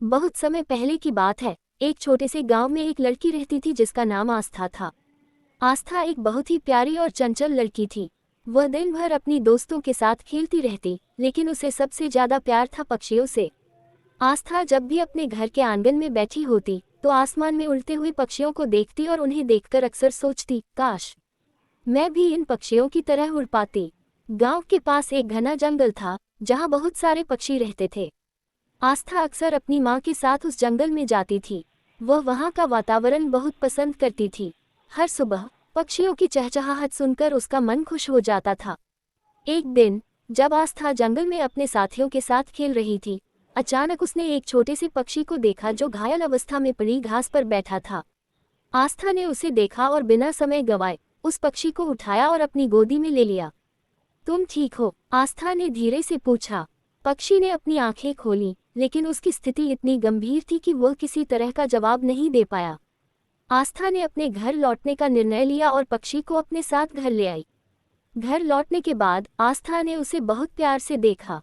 बहुत समय पहले की बात है। एक छोटे से गांव में एक लड़की रहती थी जिसका नाम आस्था था। आस्था एक बहुत ही प्यारी और चंचल लड़की थी। वह दिन भर अपनी दोस्तों के साथ खेलती रहती, लेकिन उसे सबसे ज्यादा प्यार था पक्षियों से। आस्था जब भी अपने घर के आंगन में बैठी होती तो आसमान में उड़ते हुए पक्षियों को देखती और उन्हें देखकर अक्सर सोचती, काश मैं भी इन पक्षियों की तरह उड़ पाती। गांव के पास एक घना जंगल था जहां बहुत सारे पक्षी रहते थे। आस्था अक्सर अपनी माँ के साथ उस जंगल में जाती थी। वह वहाँ का वातावरण बहुत पसंद करती थी। हर सुबह पक्षियों की चहचहाहट सुनकर उसका मन खुश हो जाता था। एक दिन जब आस्था जंगल में अपने साथियों के साथ खेल रही थी, अचानक उसने एक छोटे से पक्षी को देखा जो घायल अवस्था में पड़ी घास पर बैठा था। आस्था ने उसे देखा और बिना समय गंवाए उस पक्षी को उठाया और अपनी गोदी में ले लिया। तुम ठीक हो? आस्था ने धीरे से पूछा। पक्षी ने अपनी आंखें खोलीं, लेकिन उसकी स्थिति इतनी गंभीर थी कि वह किसी तरह का जवाब नहीं दे पाया। आस्था ने अपने घर लौटने का निर्णय लिया और पक्षी को अपने साथ घर ले आई। घर लौटने के बाद आस्था ने उसे बहुत प्यार से देखा।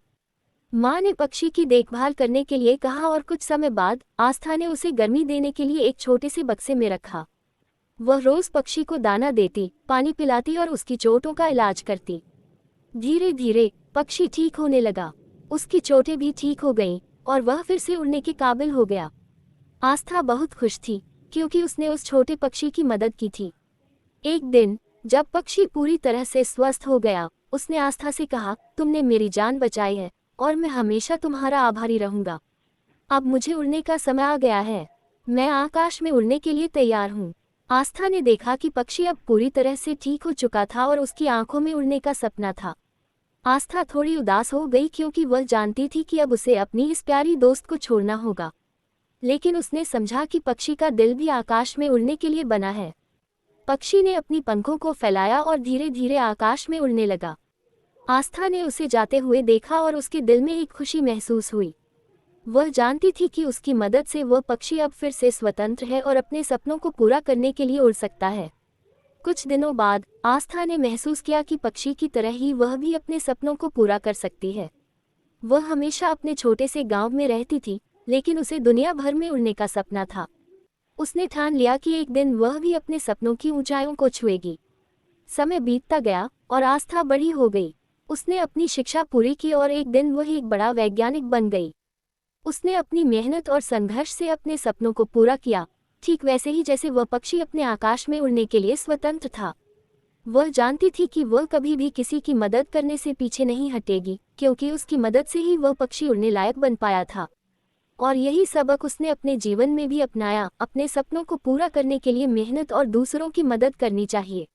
माँ ने पक्षी की देखभाल करने के लिए कहा और कुछ समय बाद आस्था ने उसे गर्मी देने के लिए एक छोटे से बक्से में रखा। वह रोज पक्षी को दाना देती, पानी पिलाती और उसकी चोटों का इलाज करती। धीरे धीरे पक्षी ठीक होने लगा। उसकी चोटें भी ठीक हो गईं और वह फिर से उड़ने के काबिल हो गया। आस्था बहुत खुश थी क्योंकि उसने उस छोटे पक्षी की मदद की थी। एक दिन जब पक्षी पूरी तरह से स्वस्थ हो गया, उसने आस्था से कहा, तुमने मेरी जान बचाई है और मैं हमेशा तुम्हारा आभारी रहूंगा। अब मुझे उड़ने का समय आ गया है। मैं आकाश में उड़ने के लिए तैयार हूँ। आस्था ने देखा कि पक्षी अब पूरी तरह से ठीक हो चुका था और उसकी आंखों में उड़ने का सपना था। आस्था थोड़ी उदास हो गई क्योंकि वह जानती थी कि अब उसे अपनी इस प्यारी दोस्त को छोड़ना होगा। लेकिन उसने समझा कि पक्षी का दिल भी आकाश में उड़ने के लिए बना है। पक्षी ने अपनी पंखों को फैलाया और धीरे धीरे आकाश में उड़ने लगा। आस्था ने उसे जाते हुए देखा और उसके दिल में एक खुशी महसूस हुई। वह जानती थी कि उसकी मदद से वह पक्षी अब फिर से स्वतंत्र है और अपने सपनों को पूरा करने के लिए उड़ सकता है। कुछ दिनों बाद आस्था ने महसूस किया कि पक्षी की तरह ही वह भी अपने सपनों को पूरा कर सकती है। वह हमेशा अपने छोटे से गांव में रहती थी, लेकिन उसे दुनिया भर में उड़ने का सपना था। उसने ठान लिया कि एक दिन वह भी अपने सपनों की ऊंचाइयों को छुएगी। समय बीतता गया और आस्था बड़ी हो गई। उसने अपनी शिक्षा पूरी की और एक दिन वह एक बड़ा वैज्ञानिक बन गई। उसने अपनी मेहनत और संघर्ष से अपने सपनों को पूरा किया, ठीक वैसे ही जैसे वह पक्षी अपने आकाश में उड़ने के लिए स्वतंत्र था। वह जानती थी कि वह कभी भी किसी की मदद करने से पीछे नहीं हटेगी, क्योंकि उसकी मदद से ही वह पक्षी उड़ने लायक बन पाया था। और यही सबक उसने अपने जीवन में भी अपनाया। अपने सपनों को पूरा करने के लिए मेहनत और दूसरों की मदद करनी चाहिए।